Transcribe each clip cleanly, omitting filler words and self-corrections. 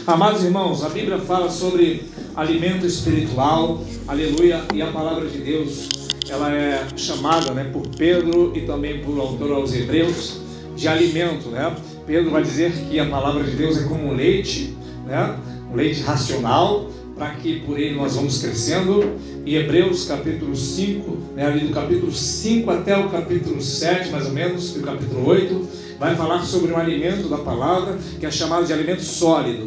Amados irmãos, a Bíblia fala sobre alimento espiritual, aleluia, e a palavra de Deus, ela é chamada, por Pedro e também por autor aos Hebreus, de alimento, Pedro vai dizer que a palavra de Deus é como um leite, um leite racional, para que por ele nós vamos crescendo. E Hebreus capítulo 5, ali do capítulo 5 até o capítulo 7, mais ou menos, e o capítulo 8, vai falar sobre um alimento da palavra, que é chamado de alimento sólido,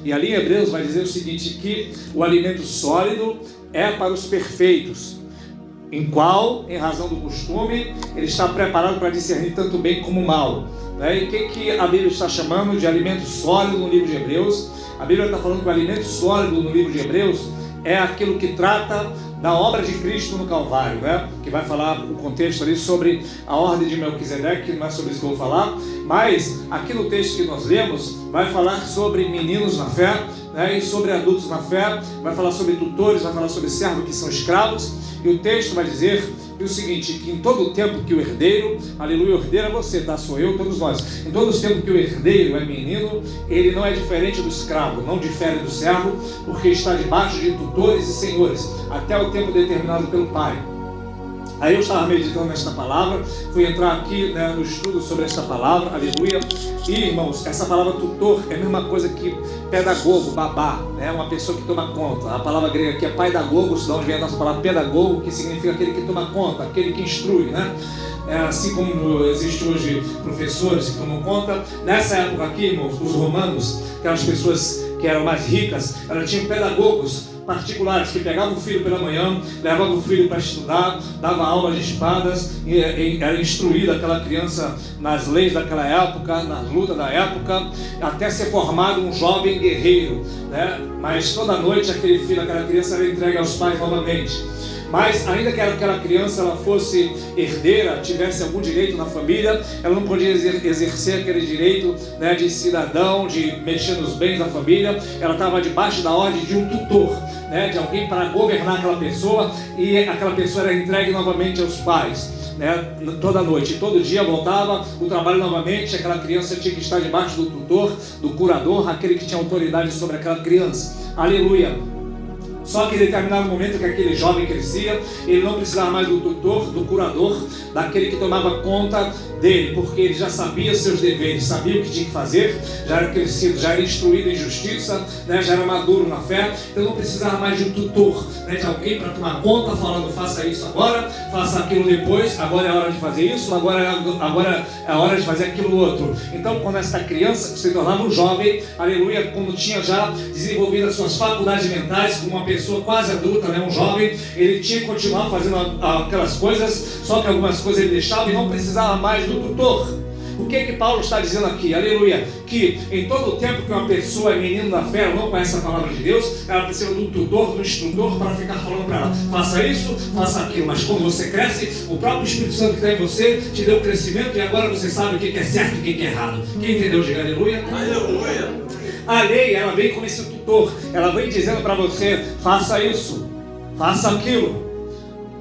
E ali em Hebreus vai dizer o seguinte, que o alimento sólido é para os perfeitos, em qual, em razão do costume, ele está preparado para discernir tanto bem como mal. E o que a Bíblia está chamando de alimento sólido no livro de Hebreus? A Bíblia está falando que o alimento sólido no livro de Hebreus é aquilo que trata da obra de Cristo no Calvário, que vai falar o contexto ali sobre a ordem de Melquisedeque, não é sobre isso que eu vou falar, mas aqui no texto que nós lemos, vai falar sobre meninos na fé, e sobre adultos na fé, vai falar sobre tutores, vai falar sobre servos que são escravos, e o texto vai dizer o seguinte, que em todo o tempo que o herdeiro, aleluia, o herdeiro é você, sou eu, todos nós, em todo o tempo que o herdeiro é menino, ele não é diferente do escravo, não difere do servo, porque está debaixo de tutores e senhores, até o tempo determinado pelo Pai. Aí eu estava meditando nesta palavra, fui entrar aqui no estudo sobre esta palavra, aleluia, e irmãos, essa palavra tutor é a mesma coisa que pedagogo, babá, uma pessoa que toma conta. A palavra grega aqui é paidagogos, de onde vem a nossa palavra pedagogo, que significa aquele que toma conta, aquele que instrui, assim como existe hoje professores que tomam conta. Nessa época aqui, irmãos, os romanos, aquelas pessoas que eram mais ricas, elas tinham pedagogos particulares que pegavam o filho pela manhã, levavam o filho para estudar, dava aula de espadas, era instruída aquela criança nas leis daquela época, nas lutas da época, até ser formado um jovem guerreiro, Mas toda noite aquele filho, aquela criança era entregue aos pais novamente. Mas ainda que aquela criança ela fosse herdeira, tivesse algum direito na família, ela não podia exercer aquele direito de cidadão, de mexer nos bens da família. Ela estava debaixo da ordem de um tutor, de alguém para governar aquela pessoa, e aquela pessoa era entregue novamente aos pais. Toda noite, todo dia voltava o trabalho novamente, aquela criança tinha que estar debaixo do tutor, do curador, aquele que tinha autoridade sobre aquela criança. Aleluia! Só que em determinado momento que aquele jovem crescia, ele não precisava mais do tutor, do curador, daquele que tomava conta dele, porque ele já sabia seus deveres, sabia o que tinha que fazer, já era crescido, já era instruído em justiça, já era maduro na fé, então não precisava mais de um tutor, de alguém para tomar conta, falando faça isso agora, faça aquilo depois, agora é a hora de fazer isso, agora é a hora de fazer aquilo outro. Então quando essa criança se tornava um jovem, aleluia, quando tinha já desenvolvido as suas faculdades mentais, como uma pessoa quase adulta, um jovem, ele tinha que continuar fazendo aquelas coisas, só que algumas coisas ele deixava e não precisava mais do tutor. O que Paulo está dizendo aqui? Aleluia! Que em todo o tempo que uma pessoa é menino da fé, ela não conhece a palavra de Deus, ela precisa do tutor, do instrutor para ficar falando para ela, faça isso, faça aquilo. Mas quando você cresce, o próprio Espírito Santo que está em você te deu crescimento e agora você sabe o que é certo e o que é errado. Quem entendeu? Diga aleluia! Aleluia! A lei, ela vem como esse tutor, ela vem dizendo para você, faça isso, faça aquilo,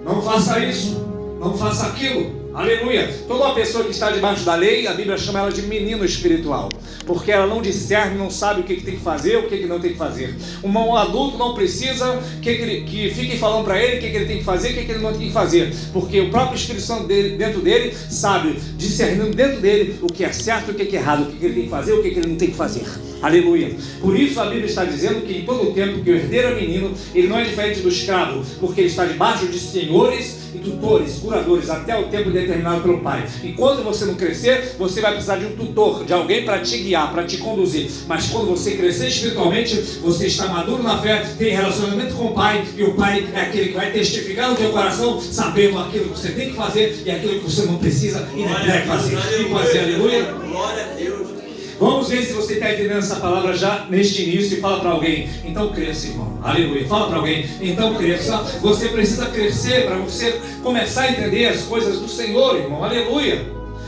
não faça isso, não faça aquilo. Aleluia! Toda uma pessoa que está debaixo da lei, a Bíblia chama ela de menino espiritual, porque ela não discerne, não sabe o que tem que fazer, o que não tem que fazer. Um adulto não precisa que fiquem falando para ele o que ele tem que fazer, o que ele não tem que fazer, porque o próprio Espírito Santo dentro dele sabe, discernindo dentro dele o que é certo e o que é errado, o que ele tem que fazer, o que ele não tem que fazer. Aleluia! Por isso a Bíblia está dizendo que em todo o tempo que o herdeiro é menino, ele não é diferente do escravo, porque ele está debaixo de senhores e tutores, curadores, até o tempo determinado pelo Pai. Enquanto você não crescer, você vai precisar de um tutor, de alguém para te guiar, para te conduzir. Mas quando você crescer espiritualmente, você está maduro na fé, tem relacionamento com o Pai, e o Pai é aquele que vai testificar no teu coração, sabendo aquilo que você tem que fazer e aquilo que você não precisa e não deve fazer. E fazer, aleluia! Glória a Deus! Vamos ver se você está entendendo essa palavra já neste início e fala para alguém, então cresça, irmão, aleluia, fala para alguém, então cresça. Você precisa crescer para você começar a entender as coisas do Senhor, irmão, aleluia.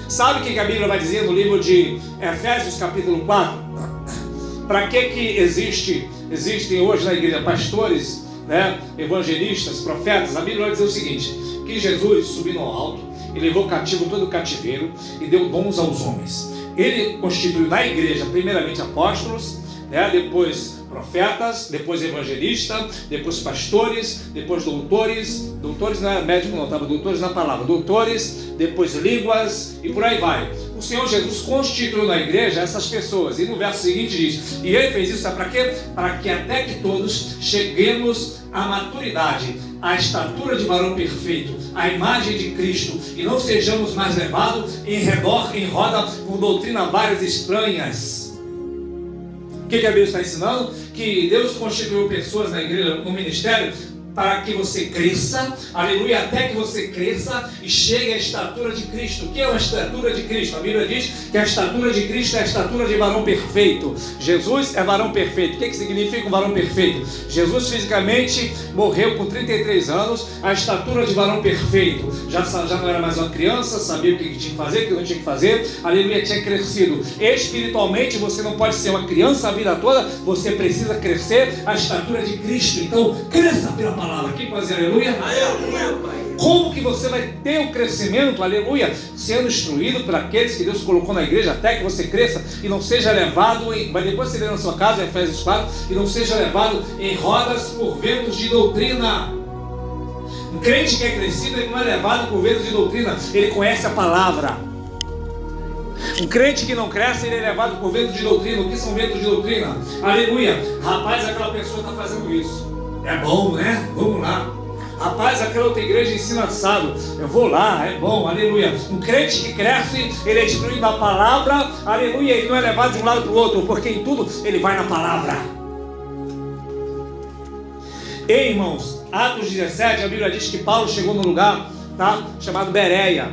Sabe o que a Bíblia vai dizer no livro de Efésios capítulo 4? Para que existem hoje na igreja pastores, evangelistas, profetas? A Bíblia vai dizer o seguinte, que Jesus subiu ao alto e levou cativo todo o cativeiro e deu dons aos homens. Ele constituiu na igreja primeiramente apóstolos, depois profetas, depois evangelista, depois pastores, depois doutores não é médico não, estava doutores na palavra, doutores, depois línguas e por aí vai. O Senhor Jesus constituiu na igreja essas pessoas, e no verso seguinte diz, e ele fez isso, sabe para quê? Para que até que todos cheguemos à maturidade, à estatura de varão perfeito, à imagem de Cristo, e não sejamos mais levados em roda por doutrina várias estranhas. O que a Bíblia está ensinando? Que Deus constituiu pessoas na igreja, no ministério, para que você cresça, aleluia, até que você cresça e chegue à estatura de Cristo. O que é uma estatura de Cristo? A Bíblia diz que a estatura de Cristo é a estatura de varão perfeito. Jesus é varão perfeito. O que significa um varão perfeito? Jesus fisicamente morreu com 33 anos, a estatura de varão perfeito. Já não era mais uma criança, sabia o que tinha que fazer, o que não tinha que fazer, aleluia, tinha crescido. Espiritualmente você não pode ser uma criança a vida toda, você precisa crescer à estatura de Cristo. Então cresça pela palavra. Quem pode dizer aleluia? Aleluia, Pai. Como que você vai ter o crescimento, aleluia, sendo instruído por aqueles que Deus colocou na igreja até que você cresça e não seja levado vai depois você ler na sua casa, em Efésios 4, e não seja levado em rodas por ventos de doutrina. Um crente que é crescido, ele não é levado por ventos de doutrina, ele conhece a palavra. Um crente que não cresce, ele é levado por ventos de doutrina. O que são ventos de doutrina? Aleluia. Rapaz, aquela pessoa está fazendo isso. É bom, né? Vamos lá. Rapaz, aquela outra igreja ensina assado. Eu vou lá, é bom, aleluia. Um crente que cresce, ele é instruído na palavra, aleluia. Ele não é levado de um lado para o outro, porque em tudo ele vai na palavra. Ei, irmãos, Atos 17, a Bíblia diz que Paulo chegou no lugar, chamado Bereia.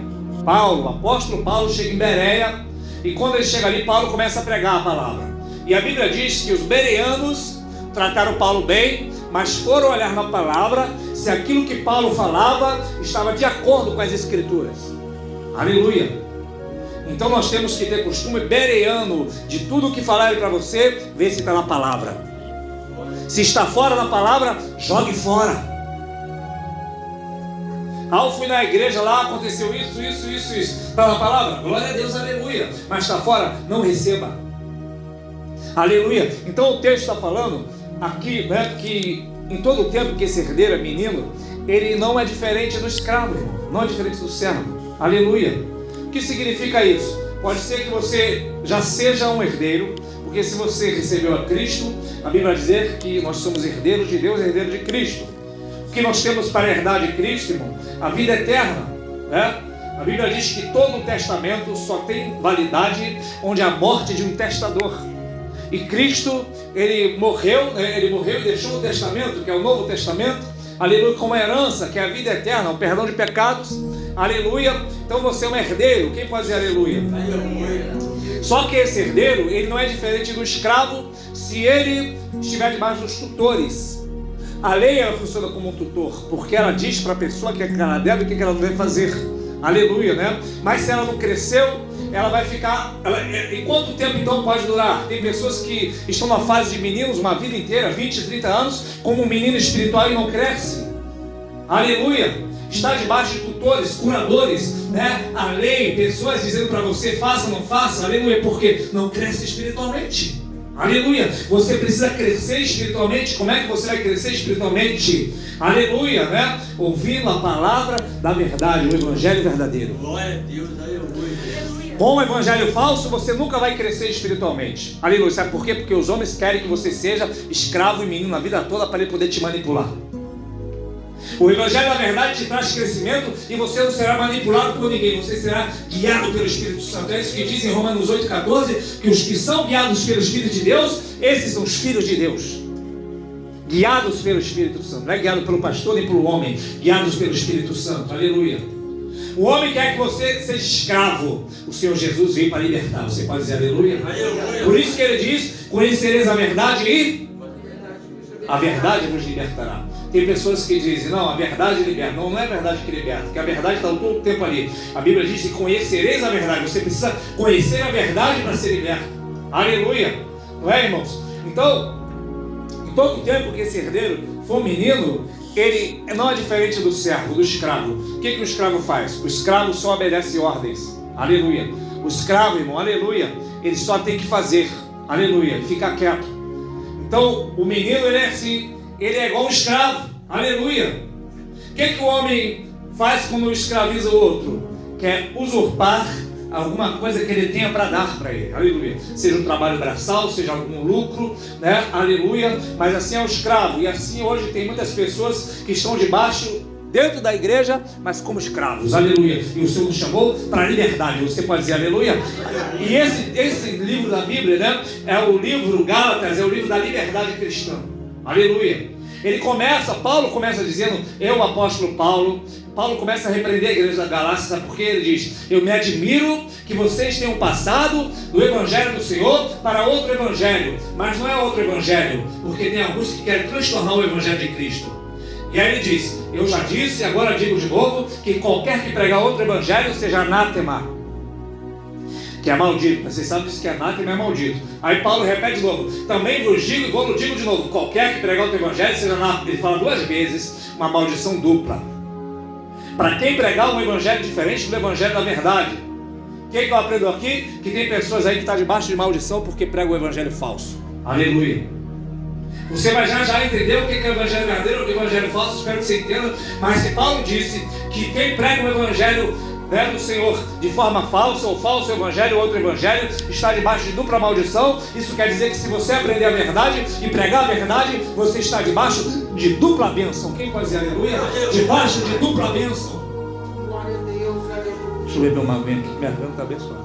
O apóstolo Paulo chega em Bereia, e quando ele chega ali, Paulo começa a pregar a palavra. E a Bíblia diz que os bereanos trataram Paulo bem, mas foram olhar na palavra se aquilo que Paulo falava estava de acordo com as escrituras. Aleluia. Então nós temos que ter costume bereano de tudo o que falarem para você, ver se está na palavra. Se está fora da palavra, jogue fora. Eu fui na igreja lá, aconteceu isso. Está na palavra? Glória a Deus, aleluia. Mas está fora? Não receba. Aleluia. Então o texto está falando aqui, né, que em todo o tempo que esse herdeiro é menino, ele não é diferente do escravo, irmão. Não é diferente do servo. Aleluia. O que significa isso? Pode ser que você já seja um herdeiro, porque se você recebeu a Cristo, a Bíblia vai dizer que nós somos herdeiros de Deus, herdeiros de Cristo. O que nós temos para herdar de Cristo, irmão? A vida eterna, né? A Bíblia diz que todo o testamento só tem validade onde há a morte de um testador. E Cristo, ele morreu e deixou o testamento, que é o Novo Testamento, aleluia, como herança, que é a vida eterna, o perdão de pecados, aleluia. Então você é um herdeiro. Quem pode dizer aleluia? Aleluia. Só que esse herdeiro, ele não é diferente do escravo se ele estiver debaixo dos tutores. A lei, ela funciona como um tutor, porque ela diz para a pessoa o que ela deve e o que ela não deve fazer. Aleluia, né? Mas se ela não cresceu, ela vai ficar... Em quanto tempo então pode durar? Tem pessoas que estão na fase de meninos uma vida inteira, 20, 30 anos, como um menino espiritual e não cresce. Aleluia. Está debaixo de tutores, curadores, né? A lei, pessoas dizendo para você, faça ou não faça, aleluia, porque não cresce espiritualmente. Aleluia. Você precisa crescer espiritualmente. Como é que você vai crescer espiritualmente? Aleluia, né? Ouvindo a palavra da verdade, o evangelho verdadeiro. Glória a Deus, aleluia. Com o evangelho falso, você nunca vai crescer espiritualmente. Aleluia. Sabe por quê? Porque os homens querem que você seja escravo e menino a vida toda para ele poder te manipular. O evangelho da verdade te traz crescimento e você não será manipulado por ninguém, você será guiado pelo Espírito Santo. É isso que diz em Romanos 8,14, que os que são guiados pelo Espírito de Deus, esses são os filhos de Deus. Guiados pelo Espírito Santo, não é guiado pelo pastor nem pelo homem, guiados pelo Espírito Santo. Aleluia. O homem quer que você seja escravo. O Senhor Jesus veio para libertar. Você pode dizer aleluia? Aleluia. Por isso que ele diz, conhecereis a verdade e a verdade vos libertará. Tem pessoas que dizem, não, a verdade liberta. Não, não é a verdade que liberta, porque a verdade está todo o tempo ali. A Bíblia diz que conhecereis a verdade. Você precisa conhecer a verdade para ser liberto. Aleluia. Não é, irmãos? Então, em todo o tempo que esse herdeiro for menino, ele não é diferente do servo, do escravo. O que o escravo faz? O escravo só obedece ordens. Aleluia. O escravo, irmão, aleluia, ele só tem que fazer. Aleluia. Ficar quieto. Então, o menino, ele é assim, ele é igual um escravo. Aleluia. O que o homem faz quando escraviza o outro? Quer usurpar alguma coisa que ele tenha para dar para ele. Aleluia. Seja um trabalho braçal, seja algum lucro, né? Aleluia. Mas assim é o escravo. E assim hoje tem muitas pessoas que estão debaixo, dentro da igreja, mas como escravos. Aleluia. E o Senhor nos chamou para a liberdade. Você pode dizer aleluia? E esse livro da Bíblia, né, é o livro Gálatas, é o livro da liberdade cristã. Aleluia. Paulo começa dizendo, eu, o apóstolo Paulo começa a repreender a igreja da Galácia, sabe por quê? Ele diz, eu me admiro que vocês tenham passado do evangelho do Senhor para outro evangelho, mas não é outro evangelho, porque tem alguns que querem transtornar o evangelho de Cristo. E aí ele diz, eu já disse, agora digo de novo, que qualquer que pregar outro evangelho seja anátema, que é maldito. Vocês sabem disso, que anátema é maldito. Aí Paulo repete de novo, também vos digo e vou digo de novo, qualquer que pregar outro evangelho seja anátema. Ele fala 2 vezes, uma maldição dupla. Para quem pregar um evangelho diferente do evangelho da verdade. O que eu aprendo aqui? Que tem pessoas aí que estão debaixo de maldição porque pregam o evangelho falso. Aleluia. Você vai já entender o que é o evangelho verdadeiro, o evangelho falso, espero que você entenda. Mas se Paulo disse que quem prega o evangelho, né, do Senhor de forma falsa, ou falso evangelho, ou outro evangelho, está debaixo de dupla maldição. Isso quer dizer que se você aprender a verdade e pregar a verdade, você está debaixo de dupla bênção. Quem pode dizer aleluia? Debaixo de dupla bênção. Glória a Deus, aleluia. Deixa eu beber uma aguinha aqui, que minha garganta está abençoada.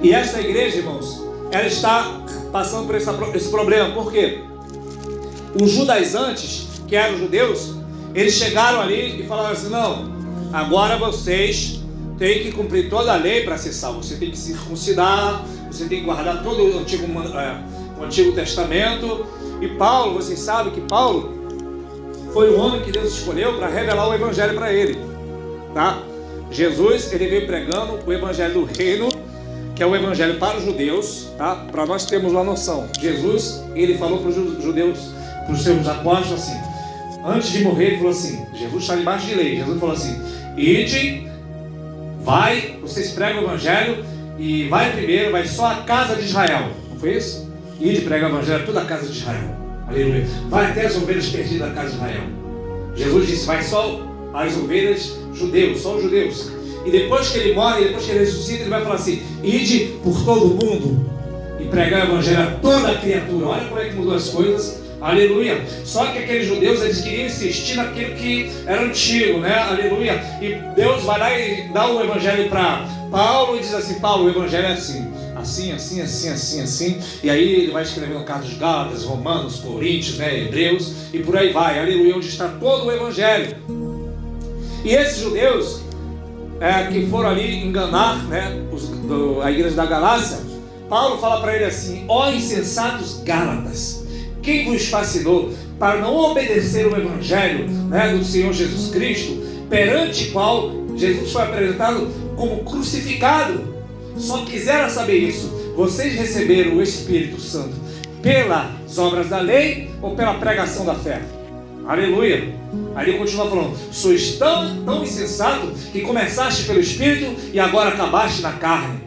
E esta igreja, irmãos, ela está passando por esse problema. Por quê? Os judaizantes, que eram judeus, eles chegaram ali e falaram assim, não, agora vocês têm que cumprir toda a lei para ser salvo. Você tem que se circuncidar, você tem que guardar todo o Antigo Testamento. E Paulo, vocês sabem que Paulo foi o homem que Deus escolheu para revelar o evangelho para ele, tá? Jesus, ele veio pregando o evangelho do reino, que é o evangelho para os judeus, tá? Para nós termos uma noção. Jesus, ele falou para os judeus, para os seus apóstolos assim, antes de morrer, ele falou assim, Jesus está debaixo de lei, Jesus falou assim, ide, vai, vocês pregam o evangelho, e vai primeiro, vai só a casa de Israel, não foi isso? Ide, prega o evangelho a toda a casa de Israel, aleluia, vai até as ovelhas perdidas da casa de Israel. Jesus disse, vai só as ovelhas judeus, só os judeus. E depois que ele morre, depois que ele ressuscita, ele vai falar assim, ide por todo o mundo e pregar o evangelho a toda a criatura. Olha como é que mudou as coisas. Aleluia. Só que aqueles judeus, eles queriam insistir naquilo que era antigo, né? Aleluia. E Deus vai lá e dá o evangelho para Paulo e diz assim, Paulo, o evangelho é assim, assim, assim, assim, assim, assim. E aí ele vai escrevendo cartas de Gálatas, Romanos, Coríntios, né? Hebreus, e por aí vai. Aleluia, onde está todo o evangelho. E esses judeus que foram ali enganar, né, a igreja da Galácia, Paulo fala para ele assim, ó insensatos Gálatas, quem vos fascinou para não obedecer o evangelho, né, do Senhor Jesus Cristo, perante qual Jesus foi apresentado como crucificado? Só quiseram saber isso, vocês receberam o Espírito Santo pelas obras da lei ou pela pregação da fé? Aleluia. Aí ele continua falando, sois tão insensato que começaste pelo Espírito e agora acabaste na carne.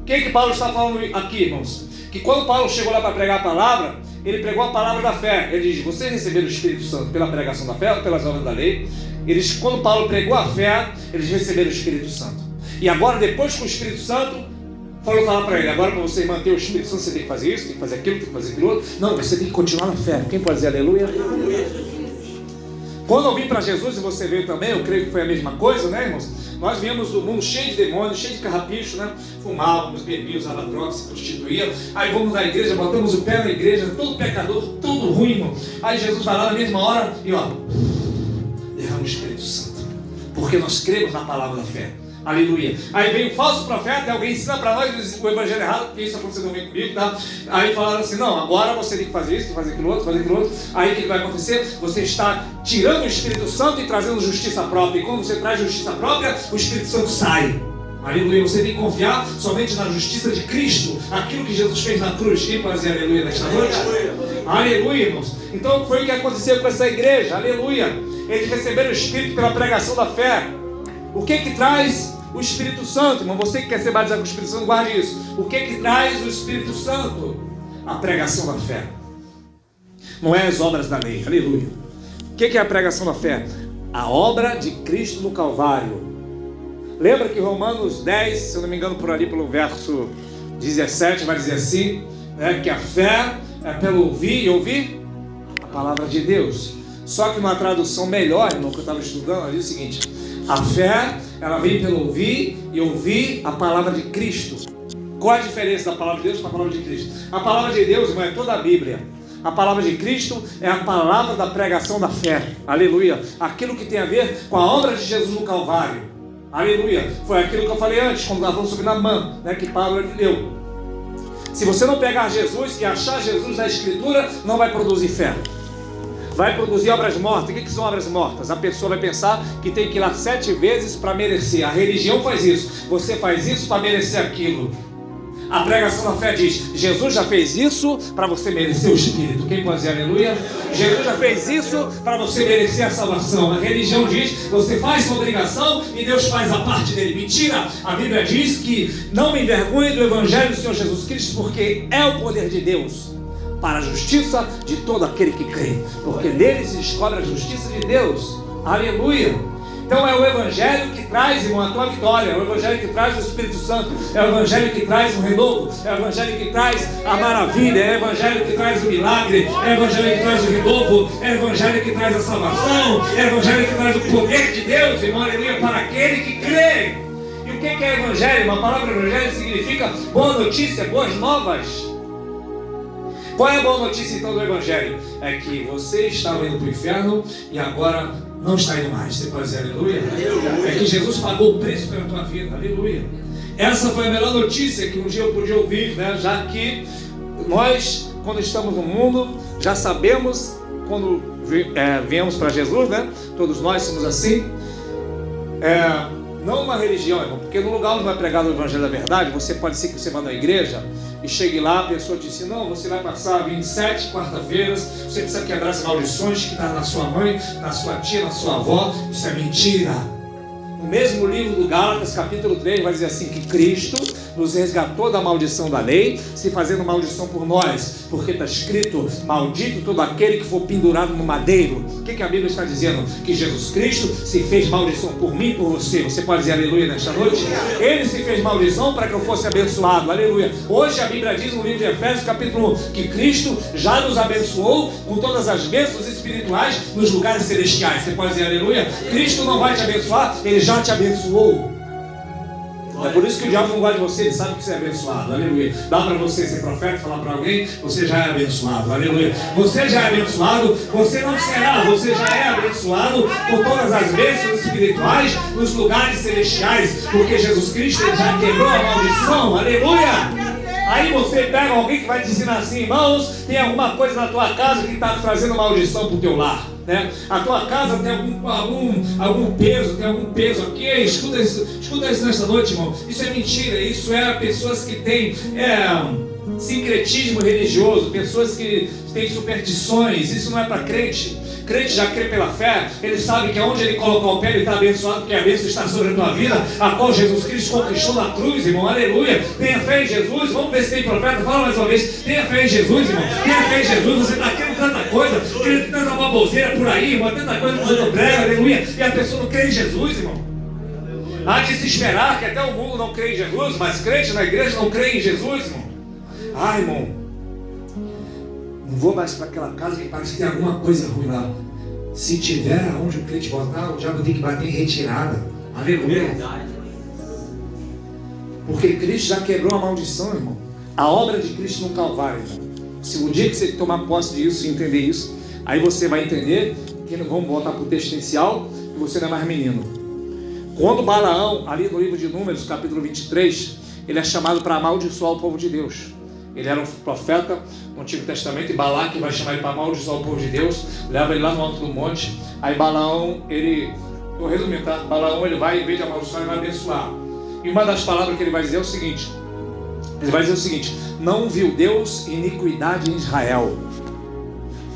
O que Paulo está falando aqui, irmãos? Que quando Paulo chegou lá para pregar a palavra, ele pregou a palavra da fé. Ele diz, vocês receberam o Espírito Santo pela pregação da fé ou pelas obras da lei? Quando Paulo pregou a fé, eles receberam o Espírito Santo. E agora, depois que o Espírito Santo fala para ele, agora para você manter o Espírito Santo, você tem que fazer isso, tem que fazer aquilo, tem que fazer aquilo outro. Não, você tem que continuar na fé. Quem pode dizer aleluia? Aleluia. Quando eu vim para Jesus e você veio também, eu creio que foi a mesma coisa, né, irmãos? Nós viemos do mundo cheio de demônios, cheio de carrapicho, né? Fumávamos, bebíamos, usava drogas, se prostituía. Aí vamos na igreja, botamos o pé na igreja, todo pecador, tudo ruim, irmão. Aí Jesus vai lá na mesma hora e ó, derrama o Espírito Santo. Porque nós cremos na palavra da fé. Aleluia. Aí vem o falso profeta e alguém ensina para nós o evangelho errado, porque isso aconteceu também comigo, tá? Aí falaram assim, não, agora você tem que fazer isso, fazer aquilo outro, fazer aquilo outro. Aí o que vai acontecer? Você está tirando o Espírito Santo e trazendo justiça própria. E quando você traz justiça própria, o Espírito Santo sai. Aleluia. Você tem que confiar somente na justiça de Cristo, aquilo que Jesus fez na cruz. Quem pode dizer aleluia nesta noite? Aleluia, irmãos. Então foi o que aconteceu com essa igreja. Aleluia. Eles receberam o Espírito pela pregação da fé. O que traz O Espírito Santo, irmão, você que quer ser batizado com o Espírito Santo, guarde isso. O que traz o Espírito Santo? A pregação da fé. Não é as obras da lei, aleluia. O que é a pregação da fé? A obra de Cristo no Calvário. Lembra que Romanos 10, se eu não me engano por ali, pelo verso 17, vai dizer assim, né, que a fé é pelo ouvir e ouvir a palavra de Deus. Só que numa tradução melhor, irmão, que eu estava estudando, ela diz o seguinte: a fé, ela vem pelo ouvir e ouvir a palavra de Cristo. Qual é a diferença da palavra de Deus com a palavra de Cristo? A palavra de Deus, irmão, é toda a Bíblia. A palavra de Cristo é a palavra da pregação da fé. Aleluia. Aquilo que tem a ver com a obra de Jesus no Calvário. Aleluia. Foi aquilo que eu falei antes, quando estava falando sobre Naamã, né, que Paulo leu. Se você não pegar Jesus e achar Jesus na Escritura, não vai produzir fé. Vai produzir obras mortas. O que são obras mortas? A pessoa vai pensar que tem que ir lá 7 vezes para merecer. A religião faz isso. Você faz isso para merecer aquilo. A pregação da fé diz: Jesus já fez isso para você merecer o Espírito. Quem pode dizer aleluia? Jesus já fez isso para você merecer a salvação. A religião diz: você faz sua obrigação e Deus faz a parte dele. Mentira! A Bíblia diz que não me envergonhe do Evangelho do Senhor Jesus Cristo, porque é o poder de Deus para a justiça de todo aquele que crê, porque nele se descobre a justiça de Deus. Aleluia! Então é o Evangelho que traz, irmão, a tua vitória. É o Evangelho que traz o Espírito Santo. É o Evangelho que traz o renovo. É o Evangelho que traz a maravilha. É o Evangelho que traz o milagre. É o Evangelho que traz o renovo. É o Evangelho que traz a salvação. É o Evangelho que traz o poder de Deus, irmão, aleluia, para aquele que crê. E o que é Evangelho, irmão? A palavra Evangelho significa boa notícia, boas novas. Qual é a boa notícia então do Evangelho? É que você estava indo para o inferno e agora não está indo mais. Você pode dizer aleluia? É que Jesus pagou o preço pela tua vida. Aleluia. Essa foi a melhor notícia que um dia eu podia ouvir, né? Já que nós, quando estamos no mundo, já sabemos quando viemos para Jesus, né? Todos nós somos assim. Não uma religião, irmão, porque no lugar onde vai pregar o Evangelho da Verdade, você pode ser que você vá na igreja e chegue lá, a pessoa te ensina: não, você vai passar 27 quarta-feiras, você precisa quebrar as maldições que está na sua mãe, na sua tia, na sua avó. Isso é mentira. No mesmo livro do Gálatas, capítulo 3, vai dizer assim: que Cristo nos resgatou da maldição da lei, se fazendo maldição por nós, porque está escrito: maldito todo aquele que for pendurado no madeiro. O que a Bíblia está dizendo? Que Jesus Cristo se fez maldição por mim e por você. Você pode dizer aleluia nesta noite? Ele se fez maldição para que eu fosse abençoado, aleluia. Hoje a Bíblia diz no livro de Efésios, capítulo 1, que Cristo já nos abençoou com todas as bênçãos espirituais nos lugares celestiais. Você pode dizer aleluia? Cristo não vai te abençoar, Ele já te abençoou. É por isso que o diabo não gosta de você, ele sabe que você é abençoado, aleluia. Dá para você ser profeta e falar para alguém: você já é abençoado, aleluia. Você já é abençoado, você não será, você já é abençoado com todas as bênçãos espirituais nos lugares celestiais, porque Jesus Cristo já quebrou a maldição, aleluia. Aí você pega alguém que vai te ensinar assim: irmãos, tem alguma coisa na tua casa que está trazendo maldição para o teu lar, né? A tua casa tem algum peso aqui. Escuta isso nesta noite, irmão. Isso é mentira. Isso é pessoas que têm sincretismo religioso, pessoas que têm superstições. Isso não é para crente. Crente já crê pela fé. Ele sabe que aonde ele colocar o pé, ele está abençoado, porque a bênção está sobre a tua vida, a qual Jesus Cristo conquistou na cruz, irmão, aleluia. Tenha fé em Jesus. Vamos ver se tem profeta. Fala mais uma vez: tenha fé em Jesus, irmão. Tenha fé em Jesus. Você está querendo tanta coisa, querendo tanta baboseira por aí, irmão, tanta coisa fazendo brega, aleluia, e a pessoa não crê em Jesus, irmão. Há de se esperar que até o mundo não crê em Jesus, mas crente na igreja não crê em Jesus, irmão. Ah, irmão, não vou mais para aquela casa que parece que tem alguma coisa ruim lá. Se tiver aonde o crente botar, o diabo tem que bater em retirada. Aleluia. Porque Cristo já quebrou a maldição, irmão. A obra de Cristo no Calvário, irmão. Se o dia que você tomar posse disso e entender isso, aí você vai entender que não vamos voltar para o texto inicial, e você não é mais menino. Quando Balaão, ali no livro de Números, capítulo 23, ele é chamado para amaldiçoar o povo de Deus. Ele era um profeta no Antigo Testamento, e Balaque vai chamar ele para amaldiçoar o povo de Deus, leva ele lá no alto do monte. Aí Balaão, estou resumindo, tá? Balaão, ele vai, em vez de amaldiçoar, ele vai abençoar. E uma das palavras que ele vai dizer é o seguinte: ele vai dizer o seguinte: não viu Deus iniquidade em Israel,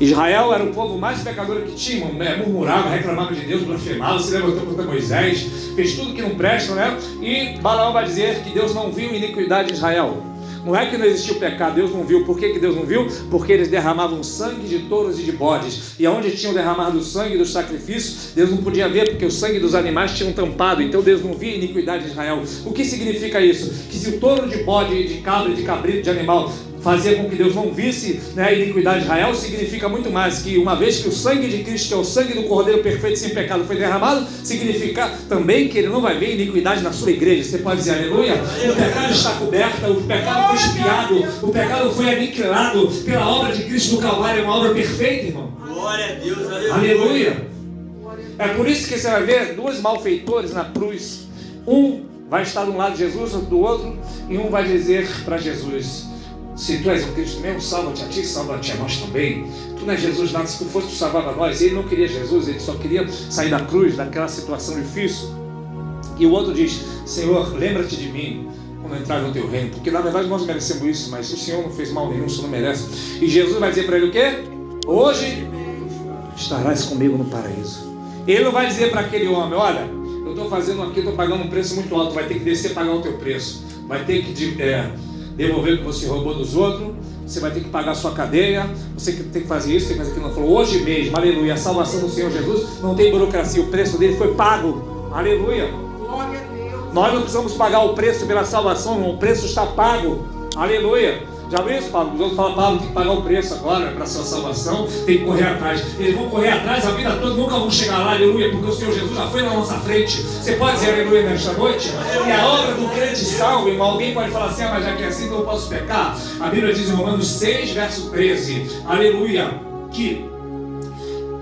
Israel era o povo mais pecador que tinha, murmurava, reclamava de Deus, blasfemava, se levantou contra Moisés, fez tudo que não presta, né? E Balaão vai dizer que Deus não viu iniquidade em Israel. Não é que não existia o pecado, Deus não viu. Por que Deus não viu? Porque eles derramavam sangue de touros e de bodes. E onde tinham derramado o sangue dos sacrifícios, Deus não podia ver, porque o sangue dos animais tinham tampado. Então Deus não via iniquidade de Israel. O que significa isso? Que se o touro de bode, de cabra, de cabrito, de animal fazia com que Deus não visse, né, a iniquidade de Israel, significa muito mais que uma vez que o sangue de Cristo, que é o sangue do Cordeiro perfeito sem pecado, foi derramado, significa também que Ele não vai ver iniquidade na sua igreja. Você pode dizer aleluia? O pecado está coberto, o pecado foi expiado, o pecado foi aniquilado pela obra de Cristo no Calvário, é uma obra perfeita, irmão. Glória a Deus, aleluia. Aleluia. É por isso que você vai ver dois malfeitores na cruz. Um vai estar de um lado de Jesus, outro do outro, e um vai dizer para Jesus: se tu és o Cristo mesmo, salva-te a ti, salva-te a nós também. Tu não és Jesus nada, se tu fosse, tu salvava nós. Ele não queria Jesus, ele só queria sair da cruz, daquela situação difícil. E o outro diz: Senhor, lembra-te de mim quando entrar no teu reino, porque na verdade nós merecemos isso, mas o Senhor não fez mal nenhum, o Senhor não merece. E Jesus vai dizer para ele o quê? Hoje estarás comigo no paraíso. Ele não vai dizer para aquele homem: olha, eu estou fazendo aqui, estou pagando um preço muito alto, vai ter que descer e pagar o teu preço, vai ter que devolver o que você roubou dos outros, você vai ter que pagar a sua cadeia, você tem que fazer isso, tem que fazer aquilo. Não, falou: hoje mesmo, aleluia, a salvação do Senhor Jesus não tem burocracia, o preço dele foi pago, aleluia. Glória a Deus. Nós não precisamos pagar o preço pela salvação, não, o preço está pago, aleluia. Já viu isso, Paulo? Os outros falam: Paulo, tem que pagar o preço agora para a sua salvação, tem que correr atrás. Eles vão correr atrás a vida toda, nunca vão chegar lá, aleluia, porque o Senhor Jesus já foi na nossa frente. Você pode dizer aleluia nesta noite? E a obra do crente salva, irmão. Alguém pode falar assim: mas já que é assim, então eu posso pecar? A Bíblia diz em Romanos 6, verso 13, aleluia, que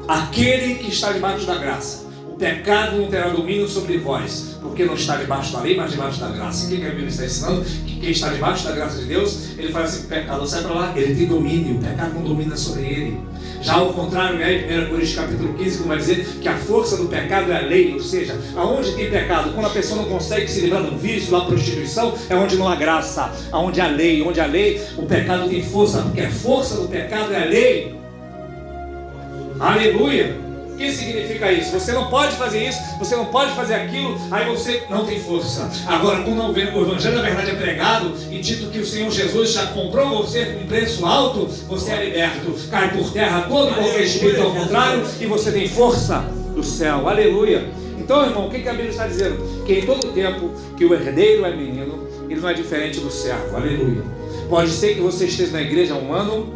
aquele que está debaixo da graça, o pecado não terá domínio sobre vós, porque não está debaixo da lei, mas debaixo da graça. O que a Bíblia está ensinando? Que quem está debaixo da graça de Deus, ele fala assim: o pecado sai para lá, ele tem domínio, o pecado não domina sobre ele. Já ao contrário, em 1 Coríntios capítulo 15, como vai dizer que a força do pecado é a lei, ou seja, aonde tem pecado, quando a pessoa não consegue se livrar do vício, da prostituição, é onde não há graça, onde há lei, o pecado tem força, porque a força do pecado é a lei. Aleluia. O que significa isso? Você não pode fazer isso, você não pode fazer aquilo, aí você não tem força. Agora, quando o Evangelho da verdade é pregado e dito que o Senhor Jesus já comprou você com um preço alto, você é liberto. Cai por terra todo e qualquer espírito ao contrário e você tem força do céu. Aleluia. Então, irmão, o que a Bíblia está dizendo? Que em todo tempo que o herdeiro é menino, ele não é diferente do servo. Aleluia. Pode ser que você esteja na igreja há 1 ano,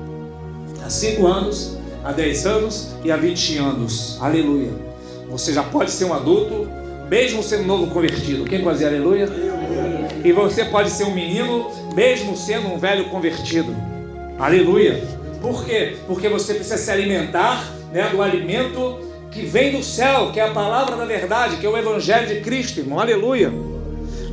há 5 anos, há 10 anos e há 20 anos, aleluia. Você já pode ser um adulto, mesmo sendo novo convertido. Quem pode dizer aleluia? E você pode ser um menino, mesmo sendo um velho convertido, aleluia. Por quê? Porque você precisa se alimentar, né, do alimento que vem do céu, que é a palavra da verdade, que é o Evangelho de Cristo, irmão, aleluia.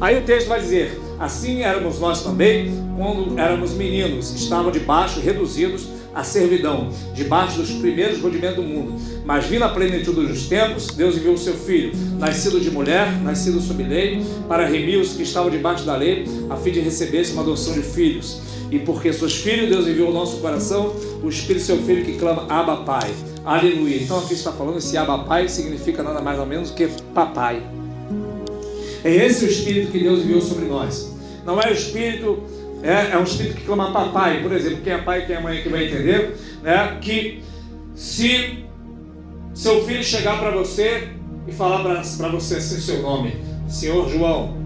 Aí o texto vai dizer: assim éramos nós também, quando éramos meninos, estavam debaixo, reduzidos a servidão, debaixo dos primeiros rudimentos do mundo. Mas vindo a plenitude dos tempos, Deus enviou o seu Filho, nascido de mulher, nascido sob lei, para remir os que estavam debaixo da lei, a fim de receber-se uma adoção de filhos. E porque sois filhos, Deus enviou ao nosso coração o Espírito do seu Filho, que clama: Abba, Pai. Aleluia. Então aqui está falando, esse Abba, Pai significa nada mais ou menos que papai. É esse o Espírito que Deus enviou sobre nós. Não é o Espírito... É um espírito que clama papai. Por exemplo, quem é pai e quem é mãe que vai entender, né, que se seu filho chegar para você e falar para você assim seu nome, Senhor João,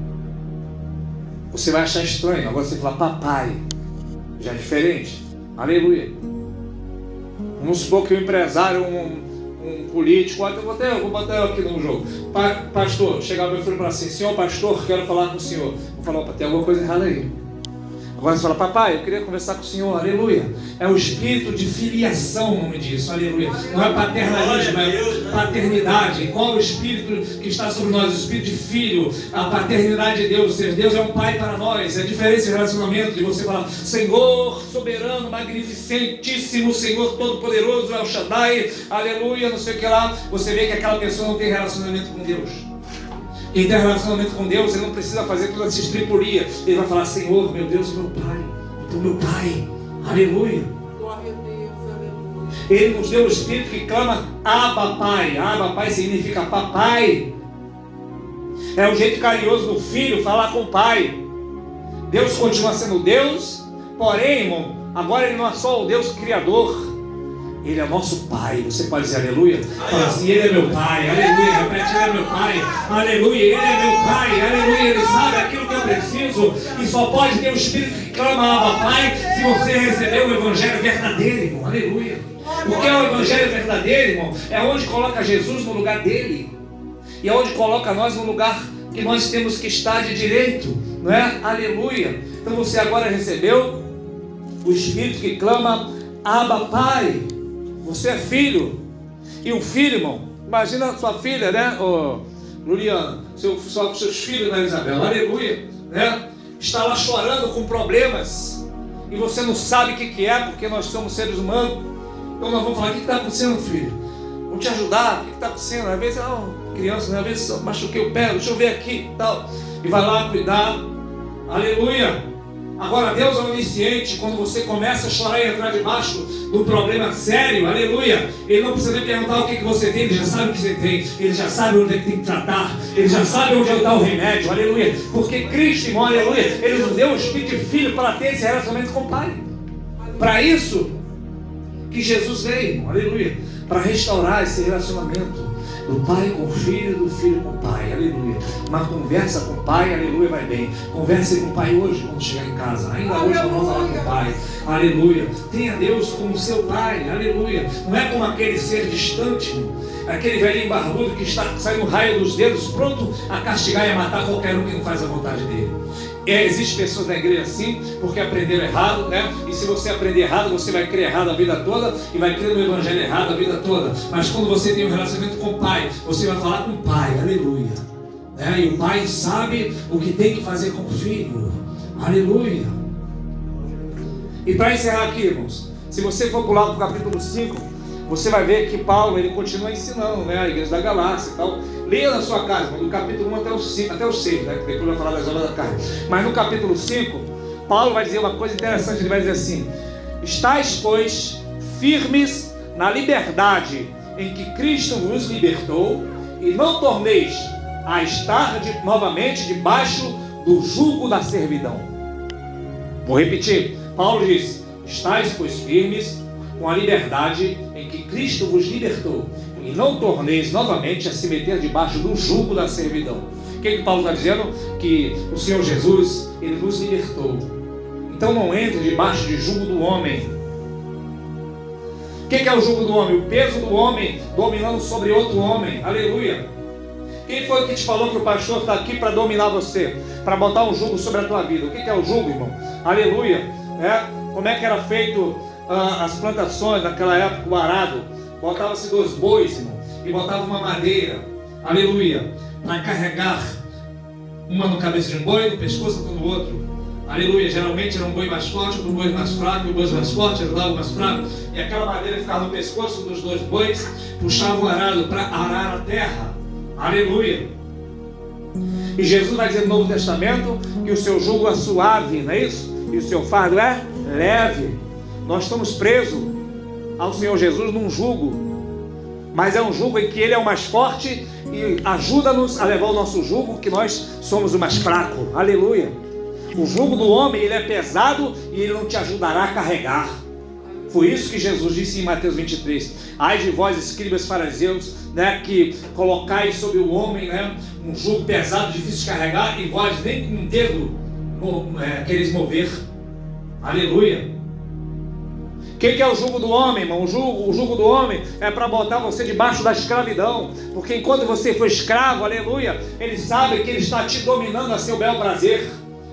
você vai achar estranho. Agora você falar papai, já é diferente. Aleluia. Vamos supor que o empresário, um político, eu vou botar aqui no jogo, pastor, chegar meu filho para assim: senhor pastor, quero falar com o senhor. Vou falar: opa, tem alguma coisa errada aí. Agora você fala: papai, eu queria conversar com o senhor, aleluia. É o espírito de filiação, o nome disso, aleluia. Não é paternalismo, é paternidade. Qual é o espírito que está sobre nós? O espírito de filho, a paternidade de Deus. Ou seja, Deus é um pai para nós. É diferente esse relacionamento de você falar: Senhor soberano, magnificentíssimo, Senhor todo-poderoso, El Shaddai, aleluia, não sei o que lá. Você vê que aquela pessoa não tem relacionamento com Deus. Quem tem relacionamento com Deus, ele não precisa fazer toda essa estripulia. Ele vai falar: Senhor, meu Deus, meu Pai, tu meu Pai, aleluia. Glória a Deus, aleluia. Ele nos deu o Espírito que clama Abba Pai. Abba Pai significa papai. É o jeito carinhoso do filho falar com o pai. Deus continua sendo Deus, porém, irmão, agora Ele não é só o Deus Criador, Ele é nosso Pai. Você pode dizer aleluia? Fala assim, Ele é meu Pai, aleluia. Repete, Ele é meu Pai, aleluia. Ele é meu Pai, aleluia. Ele sabe aquilo que eu preciso. E só pode ter o Espírito que clama Abba Pai se você receber o Evangelho verdadeiro, irmão, aleluia. O que é o Evangelho verdadeiro, irmão? É onde coloca Jesus no lugar dele, e é onde coloca nós no lugar que nós temos que estar de direito, não é? Aleluia. Então você agora recebeu o Espírito que clama Abba Pai. Você é filho. E um filho, irmão, imagina a sua filha, né, Juliana, seus filhos, né, Isabel, aleluia, né? Está lá chorando com problemas e você não sabe o que é, porque nós somos seres humanos. Então nós vamos falar, o que está acontecendo, filho? Vamos te ajudar, o que está acontecendo? Às vezes, criança, né? Às vezes eu machuquei o pé, deixa eu ver aqui e tal. E vai lá cuidar, aleluia. Agora Deus é onisciente. Quando você começa a chorar e entrar debaixo do problema sério, aleluia, Ele não precisa nem perguntar o que você tem, Ele já sabe o que você tem, Ele já sabe onde é que tem que tratar, Ele já sabe onde está o remédio, aleluia. Porque Cristo, irmão, aleluia, Ele nos deu o Espírito de Filho para ter esse relacionamento com o Pai. Para isso que Jesus veio, irmão, aleluia, para restaurar esse relacionamento do pai com o filho, do filho com o pai, aleluia. Uma conversa com o pai, aleluia, vai bem. Converse com o pai hoje quando chegar em casa. Ainda hoje vamos falar com o pai, aleluia. Tenha Deus como seu pai, aleluia. Não é como aquele ser distante, aquele velhinho barbudo que está saindo raio dos dedos, pronto a castigar e a matar qualquer um que não faz a vontade dele. Existem pessoas na igreja assim, porque aprenderam errado, né? E se você aprender errado, você vai crer errado a vida toda e vai crer no evangelho errado a vida toda. Mas quando você tem um relacionamento com o Pai, você vai falar com o Pai, aleluia, né? E o Pai sabe o que tem que fazer com o filho, aleluia. E para encerrar aqui, irmãos, se você for pular para o capítulo 5, você vai ver que Paulo, ele continua ensinando, né, a igreja da Galácia e tal. Leia na sua casa, do capítulo 1 até o 6, né, que depois vai falar das obras da carne. Mas no capítulo 5, Paulo vai dizer uma coisa interessante. Ele vai dizer assim: estais, pois, firmes na liberdade em que Cristo vos libertou, e não torneis a estar novamente debaixo do jugo da servidão. Vou repetir. Paulo diz: estais, pois, firmes com a liberdade em que Cristo vos libertou, e não torneis novamente a se meter debaixo do jugo da servidão. O que Paulo está dizendo? Que o Senhor Jesus, Ele nos libertou. Então não entre debaixo de jugo do homem. O que é o jugo do homem? O peso do homem dominando sobre outro homem. Aleluia. Quem foi que te falou que o pastor está aqui para dominar você, para botar um jugo sobre a tua vida? O que é o jugo, irmão? Aleluia. Como é que era feito as plantações naquela época, o arado? Botava-se 2 bois, irmão, e botava uma madeira, aleluia, para carregar, uma no cabeça de um boi, no pescoço do outro, aleluia. Geralmente era um boi mais forte, outro boi mais fraco, e o boi mais forte ajudava o mais fraco, e aquela madeira ficava no pescoço dos 2 bois, puxava o arado para arar a terra, aleluia. E Jesus vai dizer no Novo Testamento que o seu jugo é suave, não é isso? E o seu fardo é leve. Nós estamos presos ao Senhor Jesus num jugo, mas é um jugo em que Ele é o mais forte e ajuda-nos a levar o nosso jugo, que nós somos o mais fraco, aleluia. O jugo do homem, ele é pesado e ele não te ajudará a carregar. Foi isso que Jesus disse em Mateus 23. Ai de vós, escribas, fariseus, né, que colocais sobre o homem, né, um jugo pesado, difícil de carregar, e vós nem com um dedo quereis mover, aleluia. O que é o jugo do homem, irmão? O jugo do homem é para botar você debaixo da escravidão. Porque enquanto você for escravo, aleluia, ele sabe que ele está te dominando a seu bel prazer,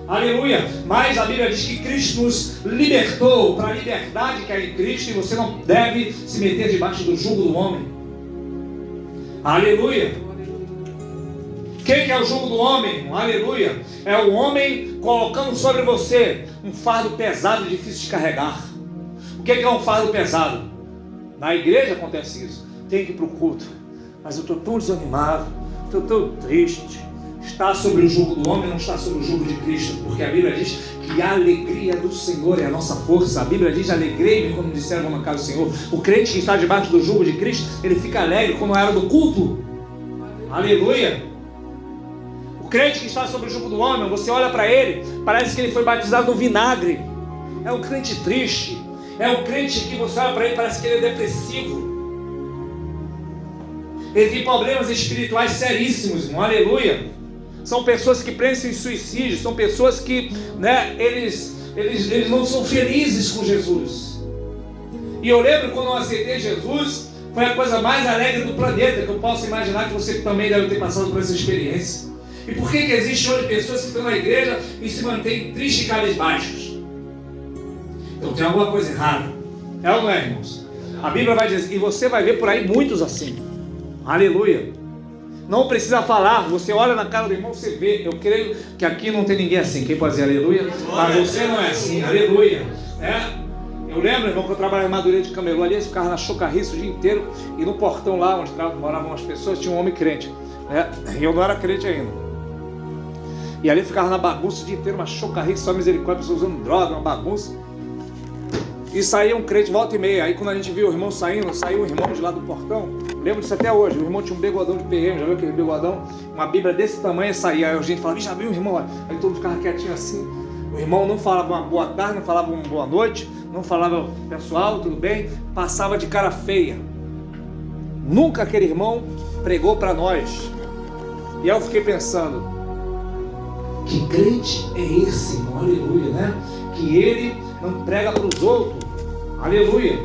aleluia. Mas a Bíblia diz que Cristo nos libertou para a liberdade que é em Cristo, e você não deve se meter debaixo do jugo do homem, aleluia. O que é o jugo do homem, irmão? Aleluia. É o homem colocando sobre você um fardo pesado e difícil de carregar. O que é um fardo pesado? Na igreja acontece isso. Tem que ir para o culto, mas eu estou tão desanimado, estou tão triste, está sobre o jugo do homem, não está sobre o jugo de Cristo, porque a Bíblia diz que a alegria do Senhor é a nossa força. A Bíblia diz: alegrei-me quando disseram vou na casa do Senhor. O crente que está debaixo do jugo de Cristo, ele fica alegre como era do culto. Aleluia. O crente que está sobre o jugo do homem, você olha para ele, parece que ele foi batizado no vinagre. É um crente triste. É um crente que você olha para ele, parece que ele é depressivo. Ele tem problemas espirituais seríssimos, irmão. Aleluia. São pessoas que pensam em suicídio. São pessoas que, eles não são felizes com Jesus. E eu lembro quando eu aceitei Jesus, foi a coisa mais alegre do planeta, que eu posso imaginar que você também deve ter passado por essa experiência. E por que existem hoje pessoas que estão na igreja e se mantêm tristes e cabisbaixos? Então tem alguma coisa errada. É ou não é, irmãos? A Bíblia vai dizer, e você vai ver por aí muitos assim. Aleluia. Não precisa falar, você olha na cara do irmão, você vê. Eu creio que aqui não tem ninguém assim. Quem pode dizer aleluia? Mas você não é assim, aleluia. Eu lembro, irmão, que eu trabalhava em Madureira de Camelô, ali eles ficavam na chocarriça o dia inteiro. E no portão lá, onde moravam as pessoas, tinha um homem crente. E eu não era crente ainda. E ali ficava na bagunça o dia inteiro, uma chocarriça, só misericórdia, pessoas usando droga, uma bagunça. E saía um crente volta e meia. Aí quando a gente viu o irmão saiu um irmão de lá do portão. Lembro disso até hoje. O irmão tinha um bigodão de PM, já viu aquele bigodão? Uma Bíblia desse tamanho saía. Aí a gente falava, já viu o irmão? Aí todo mundo ficava quietinho assim. O irmão não falava uma boa tarde, não falava uma boa noite, não falava pessoal, tudo bem? Passava de cara feia. Nunca aquele irmão pregou para nós. E aí eu fiquei pensando, que crente é esse, irmão? Aleluia, né? Que ele não prega para os outros. Aleluia.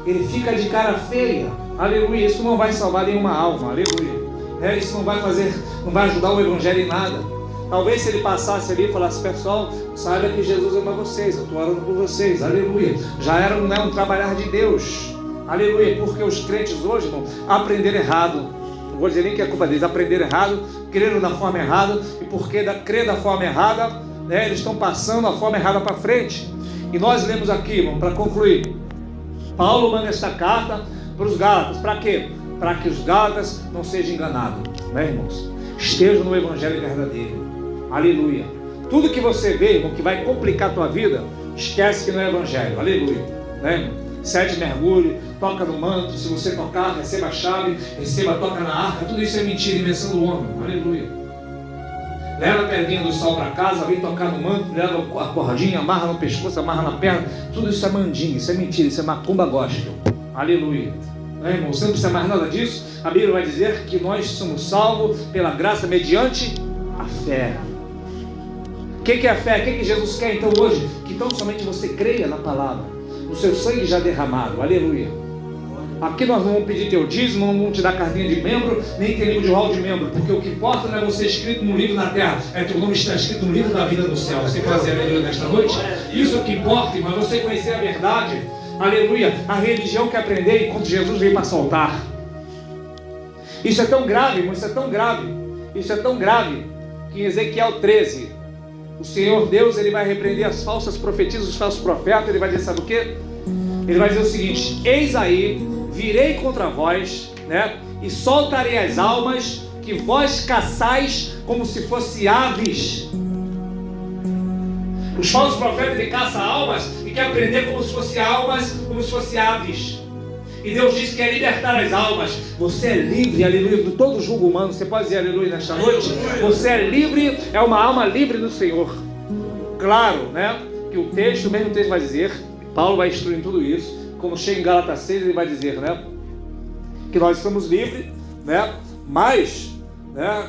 Ele fica de cara feia. Aleluia. Isso não vai salvar nenhuma alma. Aleluia. Isso não vai ajudar o evangelho em nada. Talvez se ele passasse ali e falasse, pessoal, saiba que Jesus ama vocês, eu estou orando por vocês. Aleluia. Já era um trabalhar de Deus. Aleluia. Porque os crentes hoje, irmão, aprenderam errado. Não vou dizer nem que é culpa deles. Aprenderam errado, creram da forma errada. E porque crer da forma errada, eles estão passando a forma errada para frente. E nós lemos aqui, irmão, para concluir, Paulo manda esta carta para os Gálatas. Para quê? Para que os Gálatas não sejam enganados, né, irmãos? Estejam no evangelho verdadeiro. Aleluia. Tudo que você vê, irmão, que vai complicar a tua vida, esquece que não é evangelho. Aleluia, né, irmão? 7 mergulho, toca no manto, se você tocar, receba a chave, toca na arca. Tudo isso é mentira, invenção do homem. Aleluia. Leva a pedrinha do sol para casa, vem tocar no manto, leva a cordinha, amarra no pescoço, amarra na perna. Tudo isso é mandinga, isso é mentira, isso é macumba gospel. Aleluia. Não, irmão, você não precisa mais nada disso. A Bíblia vai dizer que nós somos salvos pela graça mediante a fé. O que é a fé? O que Jesus quer então hoje? Que tão somente você creia na palavra, no seu sangue já derramado. Aleluia. Aqui nós não vamos pedir teu dízimo, não vamos te dar cartinha de membro, nem ter livro de rol de membro, porque o que importa não é você escrito no livro na terra, é teu nome está escrito no livro da vida do céu. Você pode dizer aleluia nesta noite? Isso é o que importa, mas você conhecer a verdade. Aleluia. A religião quer aprender enquanto Jesus veio para soltar. Isso é tão grave, irmão, isso é tão grave. Isso é tão grave que em Ezequiel 13, o Senhor Deus, ele vai repreender as falsas profetisas, os falsos profetas. Ele vai dizer, sabe o quê? Ele vai dizer o seguinte: eis aí, virei contra vós, e soltarei as almas que vós caçais como se fossem aves. Os falsos profetas, ele caça almas e quer prender como se fossem almas, como se fossem aves. E Deus diz que quer libertar as almas. Você é livre, aleluia, de todo julgo humano. Você pode dizer aleluia nesta noite? Você é livre, é uma alma livre do Senhor. Claro, que o mesmo texto vai dizer, Paulo vai instruir tudo isso. Quando chega em Gálatas 6, ele vai dizer, que nós estamos livres, mas,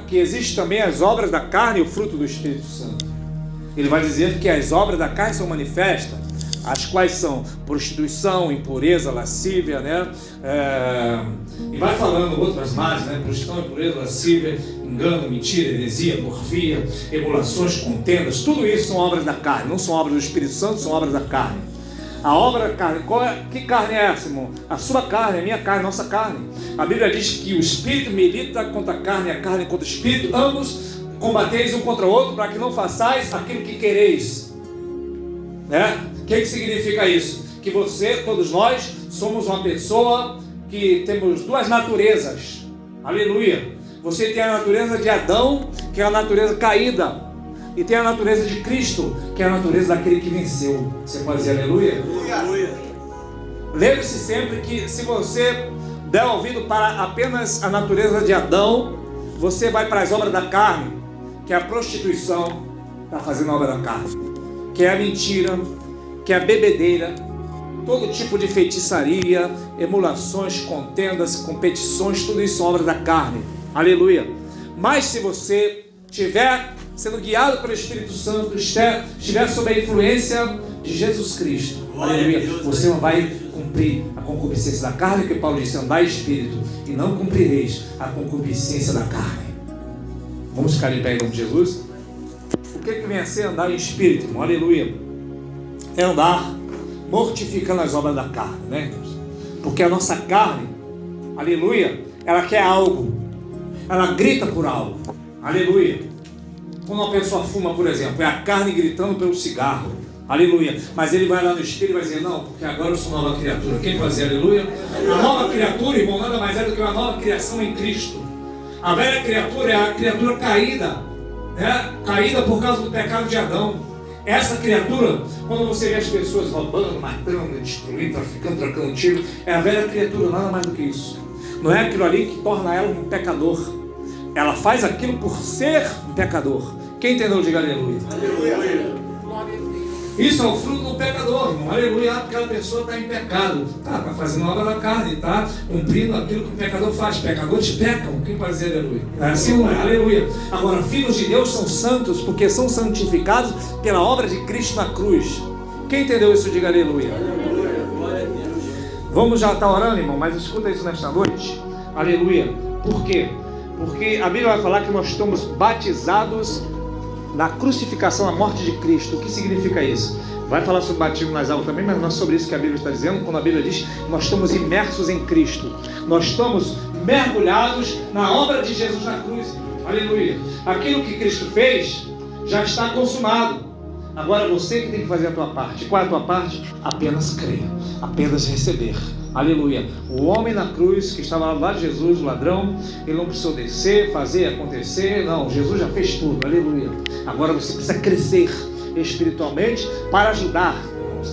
que existem também as obras da carne e o fruto do Espírito Santo. Ele vai dizer que as obras da carne são manifestas, as quais são prostituição, impureza, lascívia, e vai falando outras mais, prostituição, impureza, lascívia, engano, mentira, heresia, porfia, emulações, contendas. Tudo isso são obras da carne, não são obras do Espírito Santo, são obras da carne. A obra da carne, que carne é essa, irmão? A sua carne, a minha carne, a nossa carne. A Bíblia diz que o Espírito milita contra a carne contra o Espírito, ambos combateis um contra o outro, para que não façais aquilo que quereis. O que significa isso? Que você, todos nós, somos uma pessoa que temos duas naturezas. Aleluia. Você tem a natureza de Adão, que é a natureza caída. E tem a natureza de Cristo, que é a natureza daquele que venceu. Você pode dizer aleluia? Aleluia. Lembre-se sempre que se você der ouvido para apenas a natureza de Adão, você vai para as obras da carne, que é a prostituição, está fazendo a obra da carne, que é a mentira, que é a bebedeira, todo tipo de feitiçaria, emulações, contendas, competições, tudo isso é obra da carne. Aleluia. Mas se você estiver sendo guiado pelo Espírito Santo, estiver sob a influência de Jesus Cristo, aleluia, você não vai cumprir a concupiscência da carne, que Paulo disse, andai espírito, e não cumprireis a concupiscência da carne. Vamos ficar de pé em nome de Jesus? O que vem a ser andar em espírito, irmão? Aleluia. É andar mortificando as obras da carne, né, irmãos? Porque a nossa carne, aleluia, ela quer algo, ela grita por algo, aleluia. Quando uma pessoa fuma, por exemplo, é a carne gritando pelo cigarro, aleluia. Mas ele vai lá no espírito e vai dizer, não, porque agora eu sou nova criatura. Quem vai dizer aleluia? A nova criatura, irmão, nada mais é do que uma nova criação em Cristo. A velha criatura é a criatura caída, né? Caída por causa do pecado de Adão. Essa criatura, quando você vê as pessoas roubando, matando, destruindo, traficando, trocando tiro, é a velha criatura, nada mais do que isso. Não é aquilo ali que torna ela um pecador. Ela faz aquilo por ser um pecador. Quem entendeu, diga aleluia. Aleluia. Isso é o fruto do pecador, irmão. Aleluia, porque aquela pessoa está em pecado. Está fazendo a obra da carne, está cumprindo aquilo que o pecador faz. Pecadores pecam. Quem pode dizer aleluia? É assim, não é? Aleluia. Agora, filhos de Deus são santos porque são santificados pela obra de Cristo na cruz. Quem entendeu isso, diga aleluia. Aleluia. Glória a Deus. Vamos já estar orando, irmão, mas escuta isso nesta noite. Aleluia. Por quê? Porque a Bíblia vai falar que nós estamos batizados na crucificação, na morte de Cristo. O que significa isso? Vai falar sobre batismo nas águas também, mas não é sobre isso que a Bíblia está dizendo. Quando a Bíblia diz que nós estamos imersos em Cristo, nós estamos mergulhados na obra de Jesus na cruz. Aleluia. Aquilo que Cristo fez já está consumado. Agora você que tem que fazer a tua parte. Qual é a tua parte? Apenas crer, apenas receber. Aleluia. O homem na cruz que estava lá de Jesus, o ladrão, ele não precisou descer, fazer acontecer. Não, Jesus já fez tudo. Aleluia. Agora você precisa crescer espiritualmente para ajudar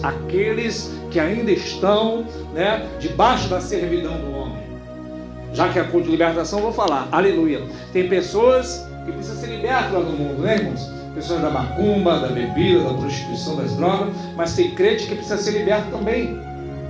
aqueles que ainda estão, né, debaixo da servidão do homem. Já que é culto de libertação, eu vou falar. Aleluia. Tem pessoas que precisam ser libertas lá no mundo, né, irmãos? Pessoas da macumba, da bebida, da prostituição, das drogas. Mas tem crente que precisa ser liberto também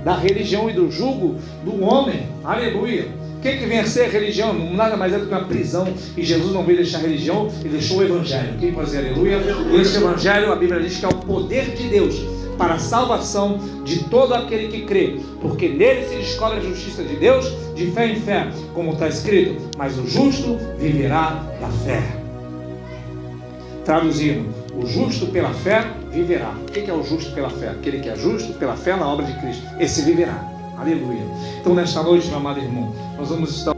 da religião e do jugo do homem. Aleluia. O que vem a ser a religião? Nada mais é do que uma prisão. E Jesus não veio deixar a religião, ele deixou o evangelho. Quem pode dizer aleluia? E esse evangelho, a Bíblia diz que é o poder de Deus para a salvação de todo aquele que crê, porque nele se descobre a justiça de Deus de fé em fé, como está escrito, mas o justo viverá da fé. Traduzindo, o justo pela fé viverá. O que é o justo pela fé? Aquele que é justo pela fé na obra de Cristo, esse viverá. Aleluia. Então nesta noite, meu amado irmão, nós vamos estar